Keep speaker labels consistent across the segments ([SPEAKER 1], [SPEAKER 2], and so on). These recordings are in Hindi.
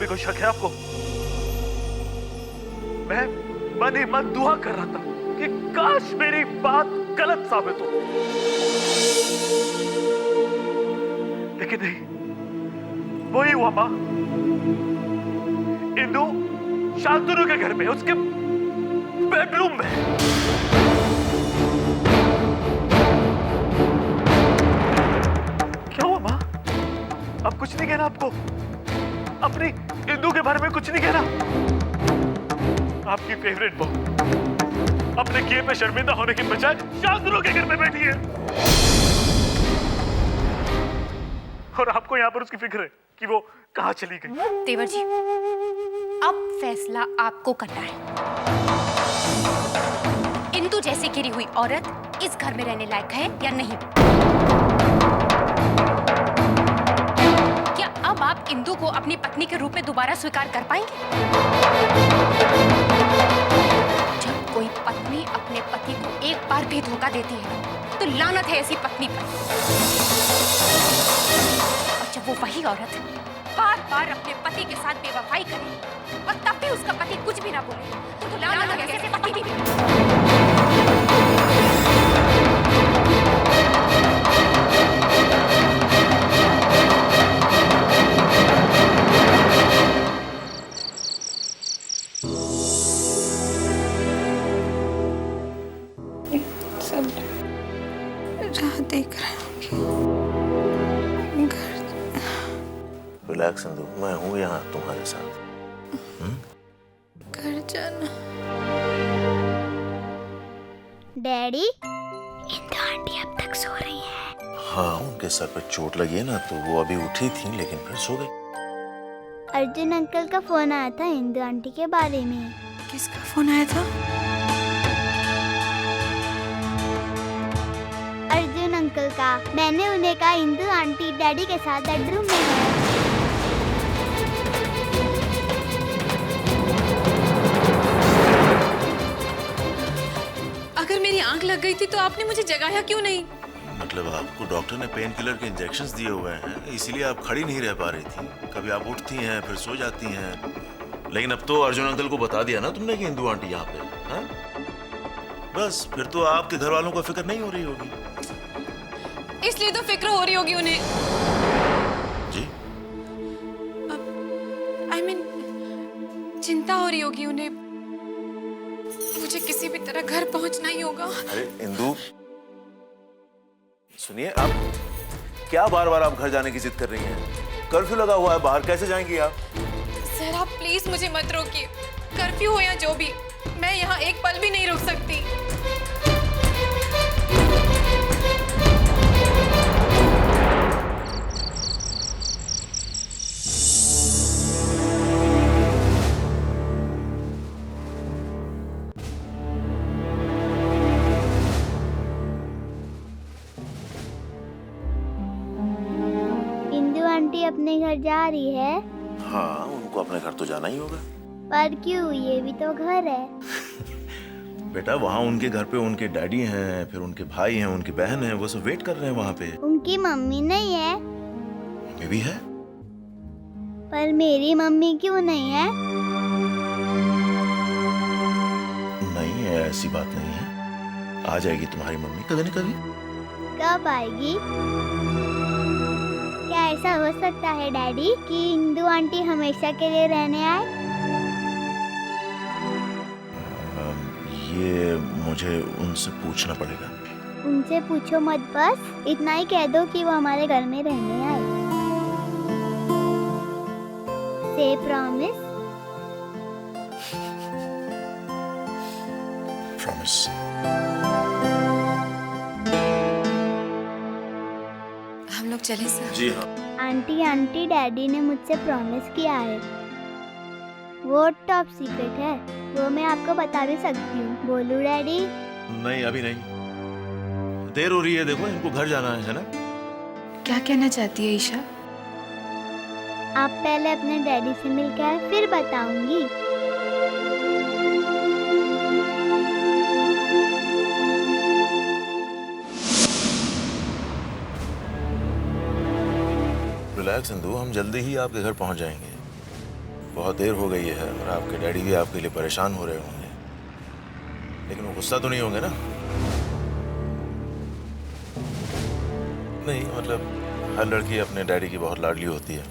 [SPEAKER 1] कोई शक है आपको? मैं मन ही मन दुआ कर रहा था कि काश मेरी बात गलत साबित हो, लेकिन नहीं, वही हुआ मां। इंदु शांतनु के घर में, उसके बेडरूम में। क्या हुआ मां? अब कुछ नहीं कहना आपको? अपनी इंदु के बारे में कुछ नहीं कहना? आपकी फेवरेट बहू अपने किए पे शर्मिंदा होने के बजाय शांतनु के घर में बैठी है, और आपको यहां पर उसकी फिक्र है कि वो कहां चली गई।
[SPEAKER 2] तेवर जी, अब फैसला आपको करना है। इंदु जैसे गिरी हुई औरत इस घर में रहने लायक है या नहीं? क्या अब आप इंदु को अपनी पत्नी के रूप में दोबारा स्वीकार कर पाएंगे? जब कोई पत्नी अपने पति को एक बार भी धोखा देती है तो लानत है ऐसी पत्नी पर। और जब वो वही औरत बार बार अपने पति के साथ बेवफाई करे और तब भी उसका पति कुछ भी ना बोले तो लानत है ऐसी पत्नी पर।
[SPEAKER 3] देख रहे
[SPEAKER 4] रिलैक्स इंदु, मैं हूँ यहाँ तुम्हारे साथ।
[SPEAKER 3] घर जाना।
[SPEAKER 5] डैडी, इंदु आंटी अब तक सो रही हैं।
[SPEAKER 4] हाँ, उनके सर पे चोट लगी है ना, तो वो अभी उठी थी लेकिन फिर सो गई।
[SPEAKER 5] अर्जुन अंकल का फोन आया था इंदु आंटी के बारे में।
[SPEAKER 3] किसका फोन आया था?
[SPEAKER 5] अर्जुन अंकल का। मैंने उन्हें कहा इंदु आंटी डैडी के साथ बेडरूम में है।
[SPEAKER 3] अगर मेरी आंख लग गई थी तो आपने मुझे जगाया क्यों नहीं?
[SPEAKER 4] मतलब आपको डॉक्टर ने पेन किलर के इंजेक्शंस दिए हुए हैं, इसीलिए आप खड़ी नहीं रह पा रही थी। कभी आप उठती हैं फिर सो जाती हैं, लेकिन अब तो अर्जुन अंकल को बता दिया ना तुमने कि इंदु आंटी यहाँ पे है। बस फिर तो आपके घर वालों को फिक्र नहीं हो रही होगी।
[SPEAKER 3] इसलिए तो फिक्र हो रही होगी उन्हें।
[SPEAKER 4] जी?
[SPEAKER 3] I mean, चिंता हो रही होगी उन्हें। मुझे किसी भी तरह घर पहुंचना ही होगा।
[SPEAKER 4] अरे इंदु, सुनिए, आप क्या बार बार आप घर जाने की जिद कर रही हैं? कर्फ्यू लगा हुआ है बाहर, कैसे जाएंगी आप?
[SPEAKER 3] सर आप प्लीज मुझे मत रोकिए। कर्फ्यू हो या जो भी, मैं यहाँ एक पल भी नहीं रुक सकती।
[SPEAKER 5] इंदु आंटी अपने घर जा रही है।
[SPEAKER 4] हाँ, उनको अपने घर तो जाना ही होगा।
[SPEAKER 5] पर क्यों? ये भी तो घर है।
[SPEAKER 4] बेटा, वहाँ उनके घर पे उनके डैडी हैं, फिर उनके भाई हैं, उनकी बहन है, वो सब वेट कर रहे हैं वहाँ पे।
[SPEAKER 5] उनकी मम्मी नहीं है।
[SPEAKER 4] मम्मी भी है।
[SPEAKER 5] पर मेरी मम्मी क्यों नहीं है?
[SPEAKER 4] नहीं है, ऐसी बात नहीं है। आ जाएगी तुम्हारी मम्मी कभी न कभी।
[SPEAKER 5] कब आएगी? क्या ऐसा हो सकता है डैडी कि इंदु आंटी हमेशा के लिए रहने आए?
[SPEAKER 4] ये मुझे उनसे पूछना पड़ेगा।
[SPEAKER 5] उनसे पूछो मत, बस इतना ही कह दो कि वो हमारे घर में रहने आए। से प्रॉमिस।
[SPEAKER 4] प्रॉमिस।
[SPEAKER 3] हम लोग चले सर?
[SPEAKER 4] जी हाँ।
[SPEAKER 5] आंटी डैडी ने मुझसे प्रॉमिस किया है। वो टॉप सीक्रेट है, वो मैं आपको बता भी सकती हूँ। बोलू डैडी?
[SPEAKER 4] नहीं, अभी नहीं, देर हो रही है। देखो, इनको घर जाना है ना।
[SPEAKER 3] क्या कहना चाहती है ईशा?
[SPEAKER 5] आप पहले अपने डैडी से मिलकर आए, फिर बताऊंगी।
[SPEAKER 4] रिलैक्स इंदु, हम जल्दी ही आपके घर पहुंच जाएंगे। बहुत देर हो गई है और आपके डैडी भी आपके लिए परेशान हो रहे होंगे, लेकिन वो गुस्सा तो नहीं होंगे ना? नहीं, मतलब हर लड़की अपने डैडी की बहुत लाडली होती है।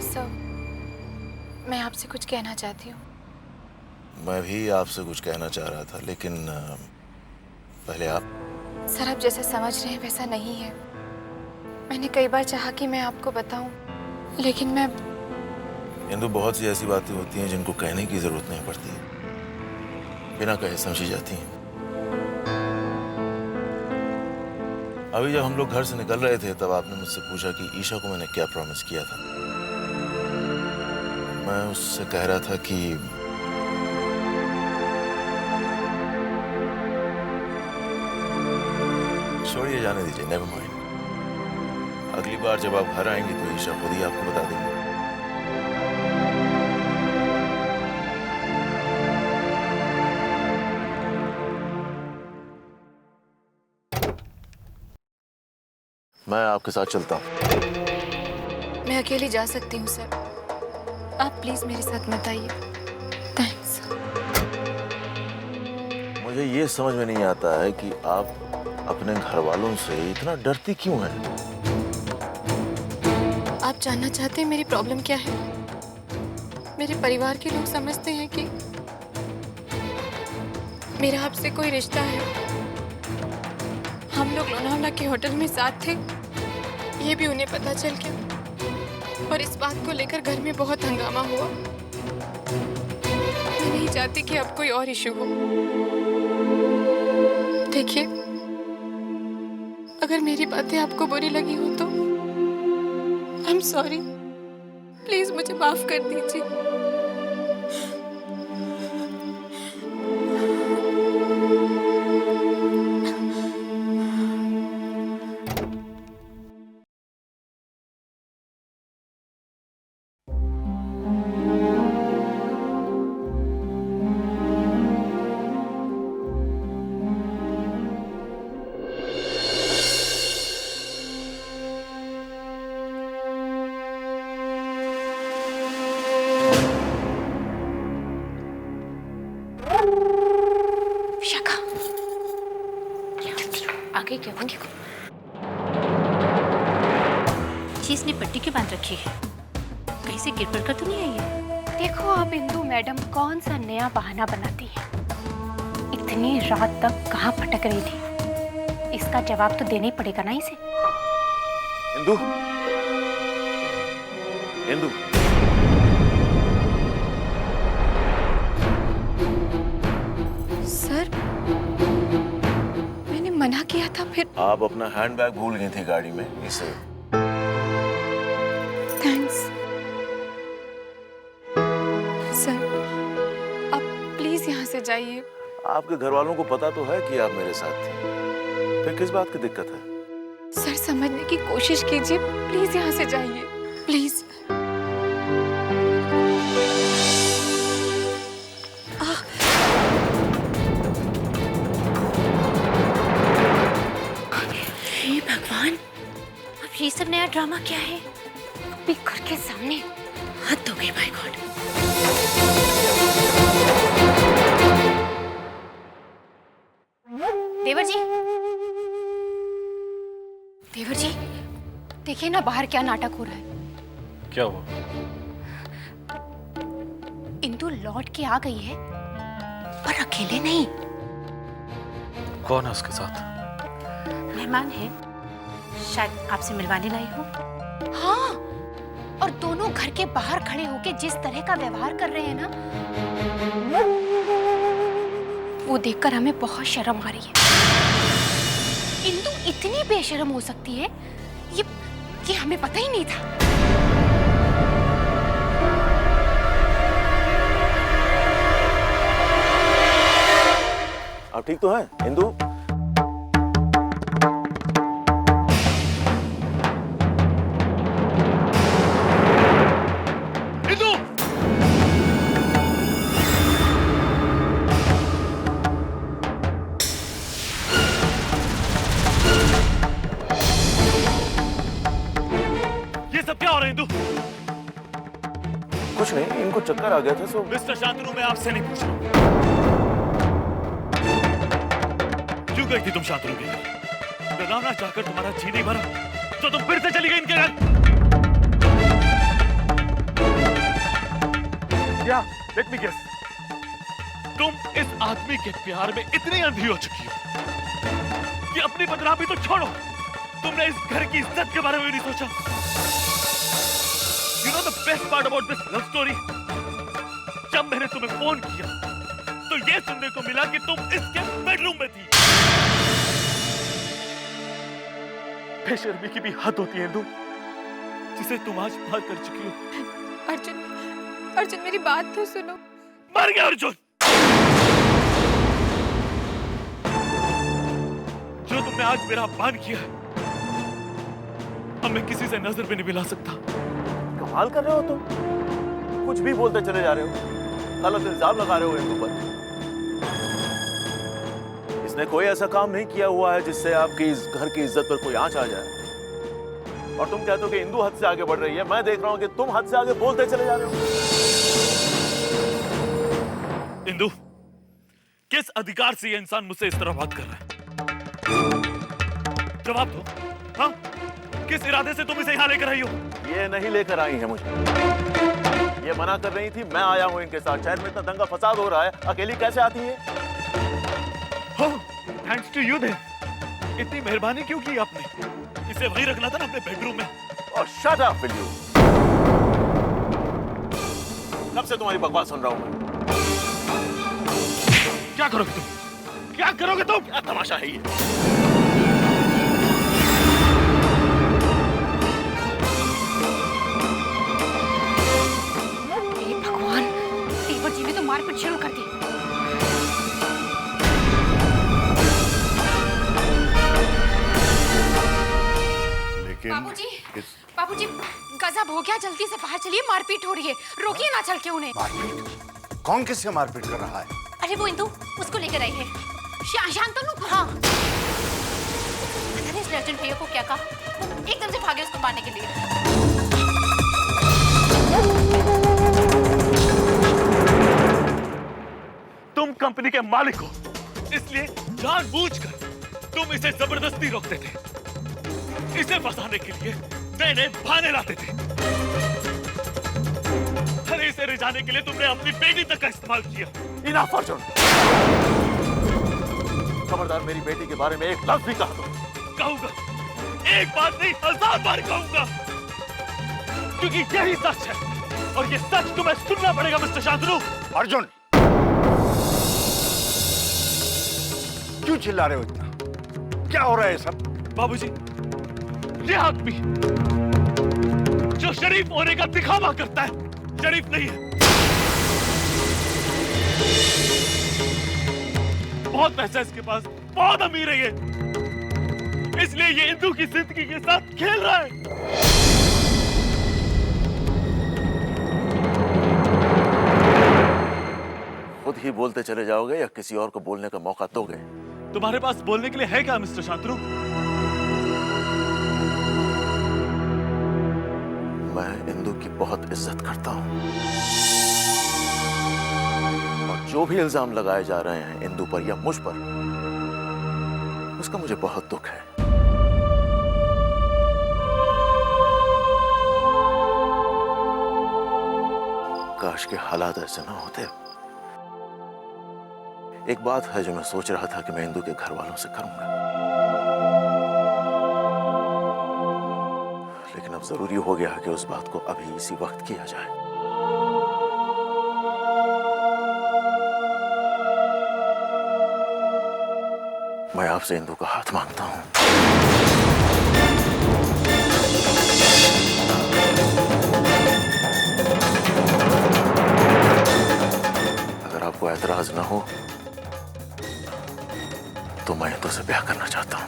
[SPEAKER 3] सर, मैं आपसे कुछ कहना चाहती हूँ।
[SPEAKER 4] मैं भी आपसे कुछ कहना चाह रहा था, लेकिन पहले आप।
[SPEAKER 3] सर, आप जैसा समझ रहे हैं वैसा नहीं है। मैंने कई बार चाहा कि मैं आपको बताऊं, लेकिन मैं।
[SPEAKER 4] इंदु, बहुत सी ऐसी बातें होती हैं जिनको कहने की जरूरत नहीं पड़ती, बिना कहे समझी जाती हैं। अभी जब हम लोग घर से निकल रहे थे तब आपने मुझसे पूछा कि ईशा को मैंने क्या प्रॉमिस किया था। मैं उससे कह रहा था कि छोड़िए, जाने दीजिए, नेवर माइंड। अगली बार जब आप घर आएंगी तो ईशा खुद ही आपको बता देंगी। मैं आपके साथ चलता हूँ।
[SPEAKER 3] मैं अकेली जा सकती हूँ सर, आप प्लीज मेरे साथ मत आइए। थैंक्स।
[SPEAKER 4] मुझे ये समझ में नहीं आता है कि आप अपने घर वालों से इतना डरती क्यों हैं?
[SPEAKER 3] आप जानना चाहते हैं मेरी प्रॉब्लम क्या है? मेरे परिवार के लोग समझते हैं कि मेरा आपसे कोई रिश्ता है। हम लोग लोनावला के होटल में साथ थे, ये भी उन्हें पता चल गया और इस बात को लेकर घर में बहुत हंगामा हुआ। मैं नहीं चाहती कि अब कोई और इशू हो। देखिए, अगर मेरी बातें आपको बुरी लगी हो तो आई एम सॉरी, प्लीज मुझे माफ कर दीजिए।
[SPEAKER 2] आगे क्या होंगे? चीज ने पट्टी क्यों बांध रखी है? कहीं से गिर पड़ कर तो नहीं आई है? देखो अब इंदु मैडम कौन सा नया बहाना बनाती है। इतनी रात तक कहाँ भटक रही थी? इसका जवाब तो देना ही पड़ेगा ना इसे।
[SPEAKER 4] इंदु, इंदु,
[SPEAKER 3] सर, मैंने मना किया था फिर।
[SPEAKER 4] आप अपना हैंडबैग भूल गई थी गाड़ी में, इसे।
[SPEAKER 3] थैंक्स सर, आप प्लीज यहाँ से जाइए।
[SPEAKER 4] आपके घर वालों को पता तो है कि आप मेरे साथ थी, फिर किस बात की दिक्कत है?
[SPEAKER 3] सर, समझने की कोशिश कीजिए, प्लीज यहाँ से जाइए, प्लीज।
[SPEAKER 2] हे भगवान, अब ये सब नया ड्रामा क्या है? अभी घर के सामने हद हो गई। My God. देवर जी, देवर जी, देखिए ना बाहर क्या नाटक हो रहा है।
[SPEAKER 1] क्या हुआ?
[SPEAKER 2] इंदु लौट के आ गई है, पर अकेले नहीं।
[SPEAKER 1] कौन है उसके साथ?
[SPEAKER 2] मेहमान है, शायद आपसे मिलवाने लाई हो। हाँ, और दोनों घर के बाहर खड़े होके जिस तरह का व्यवहार कर रहे हैं ना, वो देखकर हमें बहुत शर्म आ रही है। इंदु इतनी बेशर्म हो सकती है, ये हमें पता ही नहीं था।
[SPEAKER 4] आप ठीक तो हैं, इंदु?
[SPEAKER 1] ये सब क्या हो रहा है इंदु?
[SPEAKER 4] चक्कर आ गया था सो।
[SPEAKER 1] मिस्टर शांतनु, मैं आपसे नहीं पूछ रहा हूं। क्यों गई थी तुम शांतनु के घर? डरावना चाहकर तुम्हारा जी नहीं भरा तो तुम फिर से चली गई इनके घर। या लेट मी गेस, तुम इस आदमी के प्यार में इतनी अंधी हो चुकी हो कि अपनी बदनामी तो छोड़ो, तुमने इस घर की इज्जत के बारे में भी नहीं सोचा। You know the best part about this love story? जब मैंने तुम्हें फोन किया तो ये सुनने को मिला कि तुम इसके बेडरूम में थी। बेशर्मी की भी हद होती है इंदु, जिसे तुम आज पार कर चुकी हो।
[SPEAKER 3] अर्जुन, अर्जुन मेरी बात तो सुनो।
[SPEAKER 1] मर गया अर्जुन। जो तुमने आज मेरा अपमान किया है, अब मैं किसी से नजर भी नहीं मिला सकता।
[SPEAKER 4] कमाल कर रहे हो तुम, कुछ भी बोलते चले जा रहे हो, गलत इल्जाम लगा रहे हो इंदु पर। इसने कोई ऐसा काम नहीं किया हुआ है जिससे आपकी इस घर की इज्जत पर कोई आंच आ जाए। और तुम कहते हो कि इंदु हद से आगे बढ़ रही है, मैं देख रहा हूं कि तुम हद से आगे बोलते चले जा रहे हो।
[SPEAKER 1] इंदु, किस अधिकार से ये इंसान मुझसे इस तरह बात कर रहा है? जवाब दो। हाँ, किस इरादे से तुम इसे यहाँ लेकर आई हो?
[SPEAKER 4] ये नहीं लेकर आई है मुझे, ये मना कर रही थी, मैं आया हूं इनके साथ। शहर में इतना दंगा फसाद हो रहा है, अकेली कैसे आती है?
[SPEAKER 1] Thanks to you then. इतनी मेहरबानी क्यों की आपने? इसे वहीं रखना था ना, अपने बेडरूम में।
[SPEAKER 4] और शट अप विल यू। कब से तुम्हारी बकवास सुन रहा हूं मैं।
[SPEAKER 1] क्या करोगे तुम? क्या करोगे तुम?
[SPEAKER 4] क्या तमाशा है ये?
[SPEAKER 2] भगवान, तेवर जी ने तो मारपीट शुरू कर दी।
[SPEAKER 3] बाबूजी, गजब हो गया, जल्दी से बाहर चलिए, मारपीट हो रही है, रोकिए ना चल के उन्हें।
[SPEAKER 6] मारपीट? कौन किससे मारपीट कर रहा है?
[SPEAKER 2] अरे वो इंदु उसको लेकर आई है। शांतनु? हाँ, पता नहीं इसने अर्जुन भैया को क्या कहा, एकदम से भागे उसको मारने के लिए।
[SPEAKER 1] तुम कंपनी के मालिक हो, इसलिए जानबूझकर तुम इसे जबरदस्ती रोकते थे। इसे फंसाने के लिए मैंने बहाने लाते थे। अरे इसे रिझाने के लिए तुमने अपनी बेटी तक का इस्तेमाल किया।
[SPEAKER 4] इनफ अर्जुन, खबरदार मेरी बेटी के बारे में एक लफ्ज भी कहा तो।
[SPEAKER 1] कहूंगा, एक बात नहीं 1000 बार कहूंगा, क्योंकि यही सच है और ये सच तुम्हें सुनना पड़ेगा मिस्टर शांतनु।
[SPEAKER 6] अर्जुन, क्यों चिल्ला रहे हो इतना? क्या हो रहा है सब?
[SPEAKER 1] बाबूजी, ये आदमी जो शरीफ होने का दिखावा करता है, शरीफ नहीं है। बहुत पैसा है इसके पास, बहुत अमीर है ये, इसलिए ये इंदु की जिंदगी के साथ खेल रहा है।
[SPEAKER 4] खुद ही बोलते चले जाओगे या किसी और को बोलने का मौका दोगे?
[SPEAKER 1] तुम्हारे पास बोलने के लिए है क्या मिस्टर शांतनु?
[SPEAKER 4] मैं इंदु की बहुत इज्जत करता हूं और जो भी इल्जाम लगाए जा रहे हैं इंदु पर या मुझ पर, उसका मुझे बहुत दुख है। काश के हालात ऐसे ना होते। एक बात है जो मैं सोच रहा था कि मैं इंदु के घर वालों से करूंगा, लेकिन अब जरूरी हो गया कि उस बात को अभी इसी वक्त किया जाए। मैं आपसे इंदु का हाथ मांगता हूं। अगर आपको ऐतराज ना हो तो मैं इंदु से ब्याह करना चाहता हूं।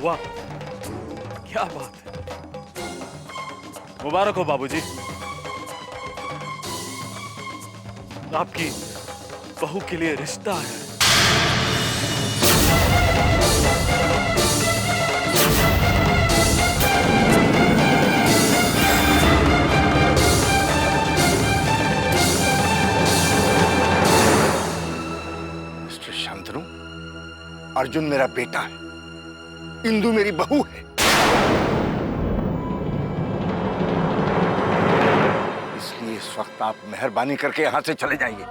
[SPEAKER 1] वाह, क्या बात है, मुबारक हो बाबूजी। आपकी बहू के लिए रिश्ता है।
[SPEAKER 6] मिस्टर शांतनु, अर्जुन मेरा बेटा है, इंदु मेरी बहू है। इसलिए इस वक्त आप मेहरबानी करके यहां से चले जाइए।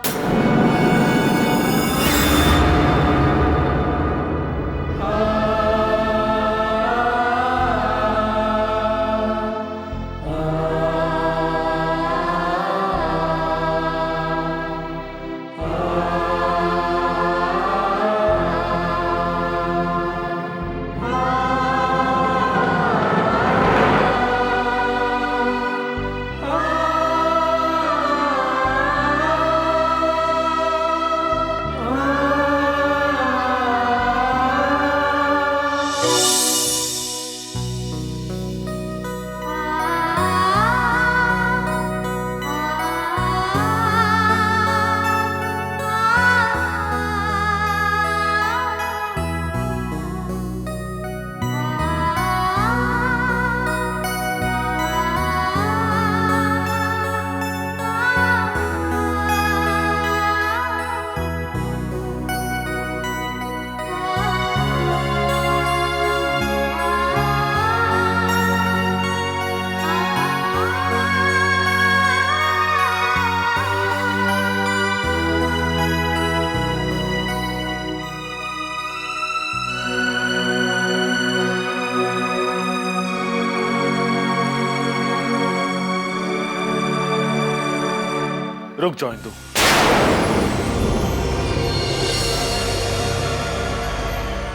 [SPEAKER 1] रुक जाओ इंदु।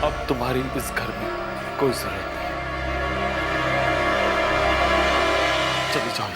[SPEAKER 1] अब तुम्हारी इस घर में कोई जरूरत नहीं। चली जाओ।